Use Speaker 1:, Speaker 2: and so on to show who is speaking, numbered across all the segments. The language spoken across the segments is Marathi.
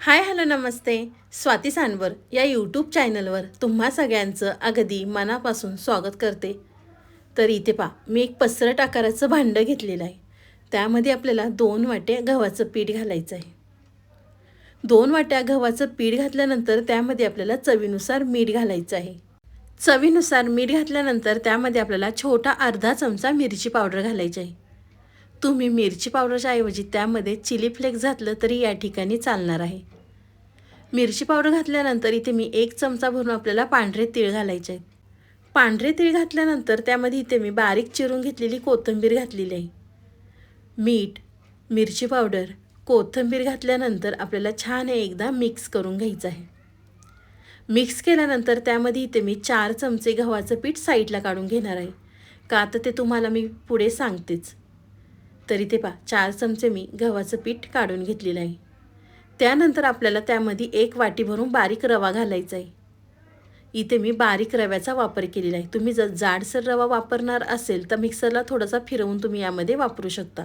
Speaker 1: हाय हॅलो नमस्ते. स्वाती सांवर या यूट्यूब चॅनलवर तुम्हा सगळ्यांचं अगदी मनापासून स्वागत करते. तर इथे पहा, मी एक पसरट आकाराचं भांडं घेतलेलं आहे. त्यामध्ये आपल्याला 2 वाट्या गव्हाचं पीठ घालायचं आहे. 2 वाट्या गव्हाचं पीठ घातल्यानंतर त्यामध्ये आपल्याला चवीनुसार मीठ घालायचं आहे. चवीनुसार मीठ घातल्यानंतर त्यामध्ये आपल्याला छोटा अर्धा चमचा मिरची पावडर घालायची आहे. तुम्ही मिरची पावडरच्या ऐवजी त्यामध्ये चिली फ्लेक्स घातलं तरी या ठिकाणी चालणार आहे. मिरची पावडर घातल्यानंतर इथे मी 1 चमचा भरून आपल्याला पांढरे तीळ घालायचे आहेत. पांढरे तीळ घातल्यानंतर त्यामध्ये इथे मी बारीक चिरून घेतलेली कोथिंबीर घातलेली आहे. मीठ, मिरची पावडर, कोथिंबीर घातल्यानंतर आपल्याला छान एकदा मिक्स करून घ्यायचं आहे. मिक्स केल्यानंतर त्यामध्ये इथे मी 4 चमचे गव्हाचं पीठ साईडला काढून घेणार आहे. का तर ते तुम्हाला मी पुढे सांगतेच. तर इथे पहा, 4 चमचे मी गव्हाचं पीठ काढून घेतलेलं आहे. त्यानंतर आपल्याला त्यामध्ये 1 वाटी भरून बारीक रवा घालायचा आहे. इथे मी बारीक रव्याचा वापर केलेला आहे. तुम्ही जर जाडसर रवा वापरणार असेल तर मिक्सरला थोडासा फिरवून तुम्ही यामध्ये वापरू शकता.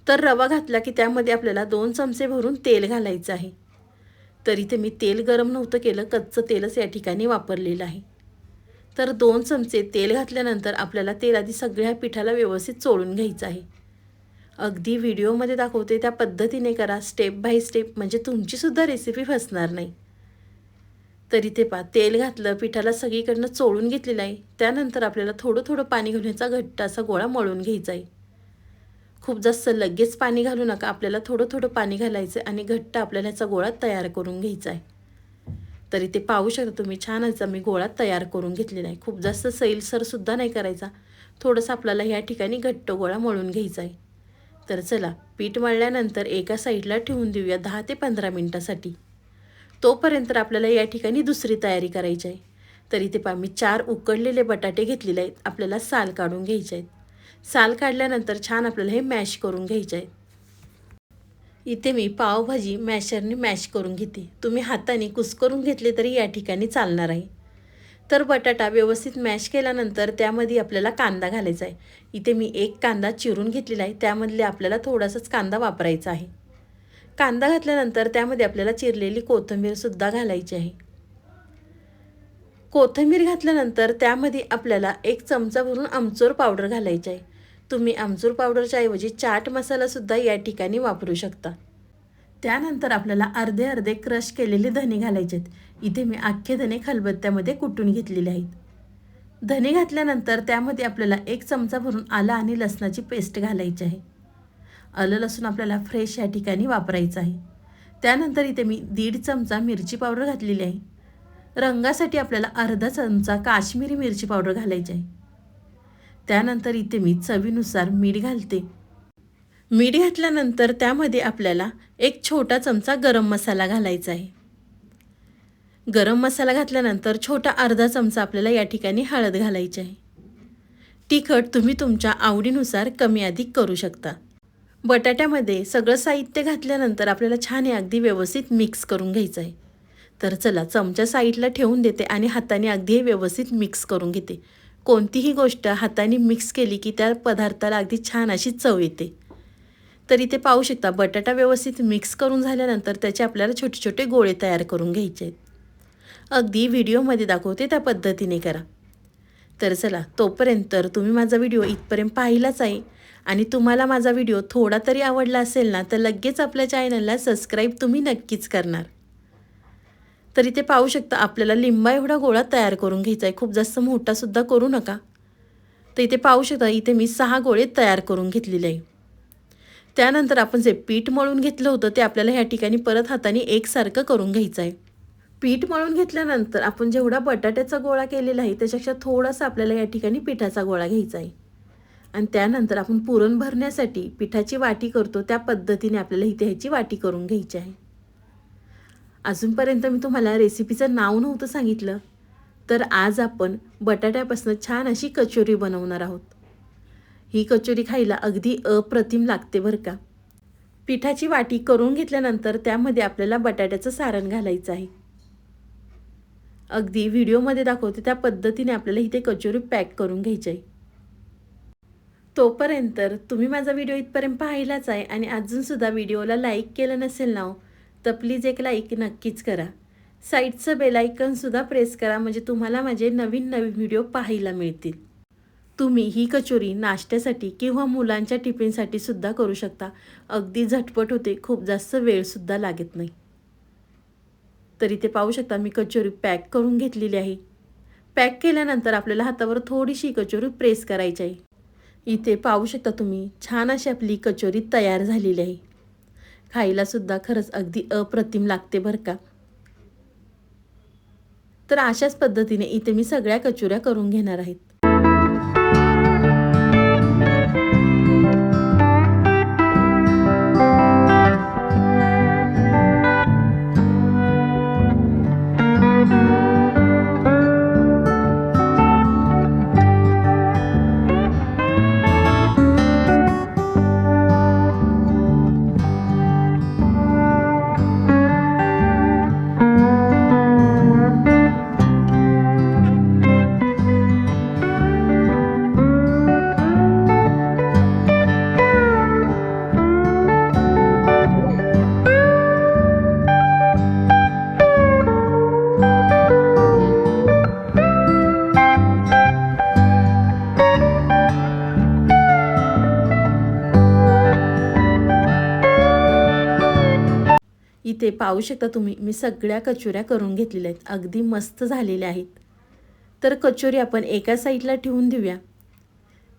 Speaker 1: तर रवा घातला की त्यामध्ये आपल्याला 2 चमचे भरून तेल घालायचं आहे. तर इथे मी तेल गरम नव्हतं केलं, कच्चं तेलच या ठिकाणी वापरलेलं आहे. तर 2 चमचे तेल घातल्यानंतर आपल्याला तेल आधी सगळ्या पिठाला व्यवस्थित चोळून घ्यायचं आहे. अगदी व्हिडिओमध्ये दाखवते त्या पद्धतीने करा, स्टेप बाय स्टेप, म्हणजे तुमचीसुद्धा रेसिपी फसणार नाही. तर इथे पहा, तेल घातलं, पिठाला सगळीकडनं चोळून घेतलेलं आहे. त्यानंतर आपल्याला थोडं थोडं पाणी घालून याचा घट्ट असा गोळा मळून घ्यायचा आहे. खूप जास्त लगेच पाणी घालू नका, आपल्याला थोडं थोडं पाणी घालायचं आणि घट्ट आपल्याला याचा गोळा तयार करून घ्यायचा आहे. तर इथे पाहू शकता तुम्ही, छान असा मी गोळा तयार करून घेतलेला आहे. खूप जास्त सैलसरसुद्धा नाही करायचा, थोडंसं आपल्याला ह्या ठिकाणी घट्ट गोळा मळून घ्यायचा आहे. तर चला, पीठ मळल्यानंतर एका साईडला ठेवून देऊया 10 ते 15 मिनटासाठी. तोपर्यंत आपल्याला या ठिकाणी दुसरी तयारी करायची आहे. तर इथे पहा, मी 4 उकडलेले बटाटे घेतलेले आहेत. आपल्याला साल काढून घ्यायचे आहेत. साल काढल्यानंतर छान आपल्याला हे मॅश करून घ्यायचे आहेत. इथे मी पावभाजी मॅशरने मॅश करून घेते. तुम्ही हाताने कुस्करून घेतले तरी या ठिकाणी चालणार आहे. तर बटाटा व्यवस्थित मॅश केल्यानंतर त्यामध्ये आपल्याला कांदा घालायचा आहे. इथे मी 1 कांदा चिरून घेतलेला आहे. त्यामधले आपल्याला थोडासाच कांदा वापरायचा आहे. कांदा घातल्यानंतर त्यामध्ये आपल्याला चिरलेली कोथिंबीरसुद्धा घालायची आहे. कोथिंबीर घातल्यानंतर त्यामध्ये आपल्याला 1 चमचा भरून आमचूर पावडर घालायची आहे. तुम्ही आमचूर पावडरच्या ऐवजी चाट मसालासुद्धा या ठिकाणी वापरू शकता. त्यानंतर आपल्याला अर्धे अर्धे क्रश केलेले धने घालायचे आहेत. इथे मी अख्खे धने खलबत्त्यामध्ये कुटून घेतलेले आहेत. धने घातल्यानंतर त्यामध्ये आपल्याला 1 चमचा भरून आलं आणि लसणाची पेस्ट घालायची आहे. आलं लसूण आपल्याला फ्रेश या ठिकाणी वापरायचं आहे. त्यानंतर इथे मी 1.5 चमचा मिरची पावडर घातलेली आहे. रंगासाठी आपल्याला अर्धा चमचा काश्मीरी मिरची पावडर घालायची आहे. त्यानंतर इथे मी चवीनुसार मीठ घालते. मीठ घातल्यानंतर त्यामध्ये आपल्याला 1 छोटा चमचा गरम मसाला घालायचा आहे. गरम मसाला घातल्यानंतर छोटा अर्धा चमचा आपल्याला या ठिकाणी हळद घालायची आहे. तिखट तुम्ही तुमच्या आवडीनुसार कमी अधिक करू शकता. बटाट्यामध्ये सगळं साहित्य घातल्यानंतर आपल्याला छान हे अगदी व्यवस्थित मिक्स करून घ्यायचं आहे. तर चला, चमचा साईडला ठेवून देते आणि हाताने अगदी हे व्यवस्थित मिक्स करून घेते. कोणतीही गोष्ट हाताने मिक्स केली की त्या पदार्थाला अगदी छान अशी चव येते. तर इथे पाहू शकता, बटाटा व्यवस्थित मिक्स करून झाल्यानंतर त्याचे आपल्याला छोटे छोटे गोळे तयार करून घ्यायचे आहेत. अगदी व्हिडिओमध्ये दाखवते त्या पद्धतीने करा. तर चला, तोपर्यंत तुम्ही माझा व्हिडिओ इथपर्यंत पाहिलाच आहे आणि तुम्हाला माझा व्हिडिओ थोडा तरी आवडला असेल ना, तर लगेच आपल्या चॅनलला सबस्क्राईब तुम्ही नक्कीच करणार. तर इथे पाहू शकता, आपल्याला लिंबा एवढा गोळा तयार करून घ्यायचा आहे. खूप जास्त मोठासुद्धा करू नका. तर इथे पाहू शकता, इथे मी 6 गोळे तयार करून घेतलेले आहे. त्यानंतर आपण जे पीठ मळून घेतलं होतं ते आपल्याला ह्या ठिकाणी परत हाताने एकसारखं करून घ्यायचं आहे. पीठ मळून घेतल्यानंतर आपण जेवढा बटाट्याचा गोळा केलेला आहे त्याच्यापेक्षा थोडासा आपल्याला या ठिकाणी पिठाचा गोळा घ्यायचा आहे. आणि त्यानंतर आपण पुरण भरण्यासाठी पिठाची वाटी करतो त्या पद्धतीने आपल्याला इथे ह्याची वाटी करून घ्यायची आहे. अजूनपर्यंत मी तुम्हाला रेसिपीचं नाव नव्हतं सांगितलं. तर आज आपण बटाट्यापासून छान अशी कचोरी बनवणार आहोत. ही कचोरी खायला अगदी अप्रतिम लागते बरं का. पिठाची वाटी करून घेतल्यानंतर त्यामध्ये आपल्याला बटाट्याचं सारण घालायचं आहे. अगदी व्हिडिओमध्ये दाखवते त्या पद्धतीने आपल्याला इथे कचोरी पॅक करून घ्यायची आहे. तोपर्यंत तुम्ही माझा व्हिडिओ इथपर्यंत पाहिलाच आहे आणि अजूनसुद्धा व्हिडिओला लाईक केलं नसेल ना, तर प्लीज एक लाईक नक्कीच करा. साईडचं बेल आयकॉनसुद्धा प्रेस करा, म्हणजे तुम्हाला माझे नवीन नवीन व्हिडिओ पाहायला मिळतील. तुम्ही ही कचोरी नाश्त्यासाठी किंवा मुलांच्या टिफिनसाठी सुद्धा करू शकता. अगदी झटपट होते, खूप जास्त वेळसुद्धा लागत नाही. तर इथे पाहू शकता मी कचोरी पॅक करून घेतलेली आहे. पॅक केल्यानंतर आपल्याला हातावर थोडीशी कचोरी प्रेस करायची आहे. इथे पाहू शकता तुम्ही छान अशी आपली कचोरी तयार झालेली आहे. खायलासुद्धा खरंच अगदी अप्रतिम लागते बरं का. तर अशाच पद्धतीने इथे मी सगळ्या कचोऱ्या करून घेणार आहेत. इथे पाहू शकता तुम्ही मी सगळ्या कचोऱ्या करून घेतलेल्या आहेत. अगदी मस्त झालेल्या आहेत. तर कचोरी आपण एका साईडला ठेवून देऊया.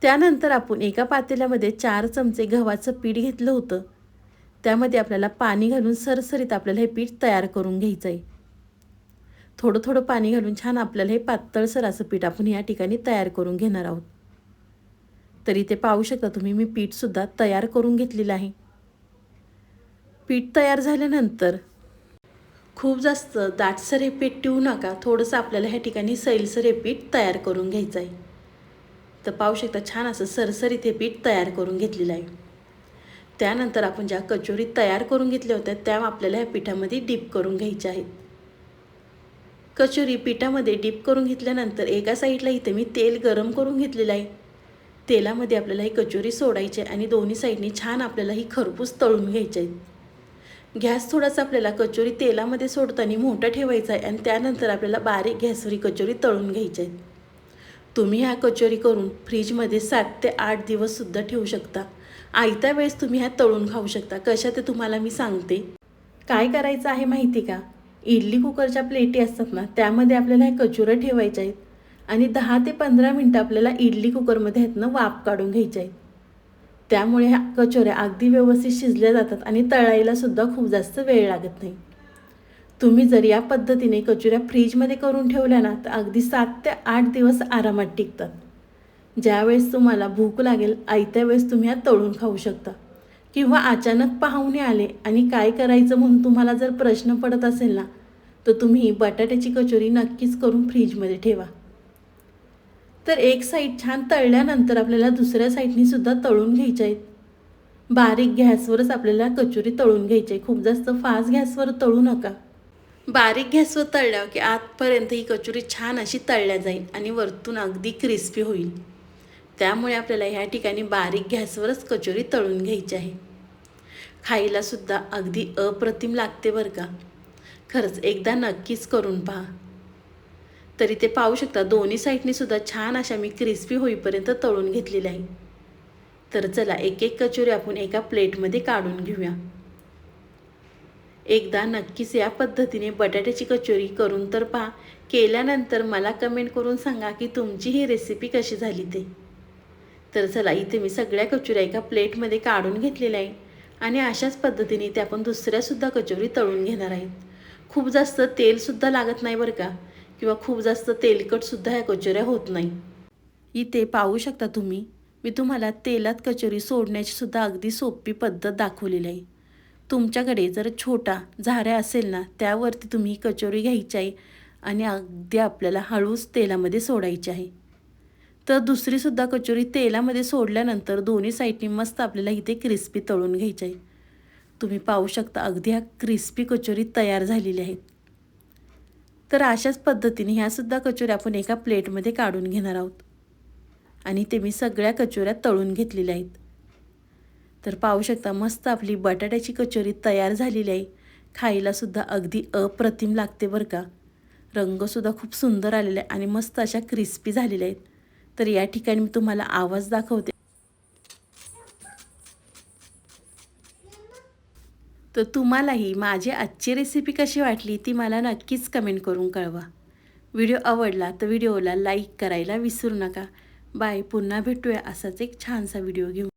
Speaker 1: त्यानंतर आपण एका पातेल्यामध्ये 4 चमचे गव्हाचं पीठ घेतलं होतं. त्यामध्ये आपल्याला पाणी घालून सरसरीत आपल्याला हे पीठ तयार करून घ्यायचं आहे. थोडं थोडं पाणी घालून छान आपल्याला हे पातळसर असं पीठ आपण या ठिकाणी तयार करून घेणार आहोत. तर इथे पाहू शकता तुम्ही मी पीठसुद्धा तयार करून घेतलेलं आहे. पीठ तयार झाल्यानंतर खूप जास्त दाटसर हे पीठ ठेवू नका. थोडंसं आपल्याला ह्या ठिकाणी सैलसर हे पीठ तयार करून घ्यायचं आहे. तर पाहू शकता छान असं सरसरीत हे पीठ तयार करून घेतलेलं आहे. त्यानंतर आपण ज्या कचोरी तयार करून घेतल्या होत्या त्या आपल्याला ह्या पिठामध्ये डीप करून घ्यायच्या आहेत. कचोरी पिठामध्ये डीप करून घेतल्यानंतर एका साईडला इथे मी तेल गरम करून घेतलेलं आहे. तेलामध्ये आपल्याला ही कचोरी सोडायची आहे आणि दोन्ही साईडनी छान आपल्याला ही खरपूस तळून घ्यायची आहे. गॅस थोडासा आपल्याला कचोरी तेलामध्ये सोडताना मोठा ठेवायचा आहे आणि त्यानंतर आपल्याला बारीक गॅसवर ही कचोरी तळून घ्यायची आहे. तुम्ही ह्या कचोरी करून फ्रीजमध्ये 7 ते 8 दिवससुद्धा ठेवू शकता. आयत्या वेळेस तुम्ही ह्या तळून खाऊ शकता. कशा ते तुम्हाला मी सांगते. काय करायचं आहे माहिती का? इडली कुकरच्या प्लेटी असतात ना, त्यामध्ये आपल्याला ह्या कचोऱ्या ठेवायच्या आहेत आणि 10 ते 15 मिनटं आपल्याला इडली कुकरमध्ये ह्यातनं वाफ काढून घ्यायच्या आहेत. त्यामुळे ह्या कचोऱ्या अगदी व्यवस्थित शिजल्या जातात आणि तळायलासुद्धा खूप जास्त वेळ लागत नाही. तुम्ही जर या पद्धतीने कचोऱ्या फ्रीजमध्ये करून ठेवल्या ना, तर अगदी 7 ते 8 दिवस आरामात टिकतात. ज्यावेळेस तुम्हाला भूक लागेल आयत्या वेळेस तुम्ही ह्या तळून खाऊ शकता. किंवा अचानक पाहुणे आले आणि काय करायचं म्हणून तुम्हाला जर प्रश्न पडत असेल ना, तर तुम्ही बटाट्याची कचोरी नक्कीच करून फ्रीजमध्ये ठेवा. तर एक साईड छान तळल्यानंतर आपल्याला दुसऱ्या साईडनी सुद्धा तळून घ्यायच्या आहेत. बारीक गॅसवरच आपल्याला कचोरी तळून घ्यायची आहे. खूप जास्त फास्ट गॅसवर तळू नका. बारीक गॅसवर तळल्यावर की आतपर्यंत ही कचोरी छान अशी तळल्या जाईल आणि वरतून अगदी क्रिस्पी होईल. त्यामुळे आपल्याला ह्या ठिकाणी बारीक गॅसवरच कचोरी तळून घ्यायची आहे. खायलासुद्धा अगदी अप्रतिम लागते बरं का. खरंच एकदा नक्कीच करून पहा. तर इथे पाहू शकता दोन्ही साईडनी सुद्धा छान अशा मी क्रिस्पी होईपर्यंत तळून घेतलेल्या आहे. तर चला एक एक कचोरी आपण एका प्लेटमध्ये काढून घेऊया. एकदा नक्कीच या पद्धतीने बटाट्याची कचोरी करून तर पहा. केल्यानंतर मला कमेंट करून सांगा की तुमची ही रेसिपी कशी झाली ते. तर चला इथे मी सगळ्या कचोऱ्या एका प्लेटमध्ये काढून घेतलेल्या आहे आणि अशाच पद्धतीने ते आपण दुसऱ्यासुद्धा कचोरी तळून घेणार आहेत. खूप जास्त तेलसुद्धा लागत नाही बरं का, किंवा खूप जास्त तेलकटसुद्धा ह्या कचोऱ्या होत नाही. इथे पाहू शकता तुम्ही मी तुम्हाला तेलात कचोरी सोडण्याची सुद्धा अगदी सोपी पद्धत दाखवलेली आहे. तुमच्याकडे जर छोटा झाऱ्या असेल ना, त्यावरती तुम्ही कचोरी घ्यायची आहे आणि अगदी आपल्याला हळूच तेलामध्ये सोडायची आहे. तर दुसरीसुद्धा कचोरी तेलामध्ये सोडल्यानंतर दोन्ही साईडनी मस्त आपल्याला इथे क्रिस्पी तळून घ्यायची आहे. तुम्ही पाहू शकता अगदी ह्या क्रिस्पी कचोरी तयार झालेल्या आहेत. तर अशाच पद्धतीने ह्यासुद्धा कचोऱ्या आपण एका प्लेटमध्ये काढून घेणार आहोत आणि ते मी सगळ्या कचोऱ्या तळून घेतलेल्या आहेत. तर पाहू शकता मस्त आपली बटाट्याची कचोरी तयार झालेली आहे. खायलासुद्धा अगदी अप्रतिम लागते बरं का. रंगसुद्धा खूप सुंदर आलेला आहे आणि मस्त अशा क्रिस्पी झालेल्या आहेत. तर या ठिकाणी मी तुम्हाला आवाज दाखवते. तर तुम्हालाही माझी आजची रेसिपी कशी वाटली ती मला नक्कीच कमेंट करून कळवा. व्हिडिओ आवडला तर व्हिडिओला लाईक करायला विसरू नका. बाय. पुन्हा भेटूया असाच एक छानसा व्हिडिओ घेऊन.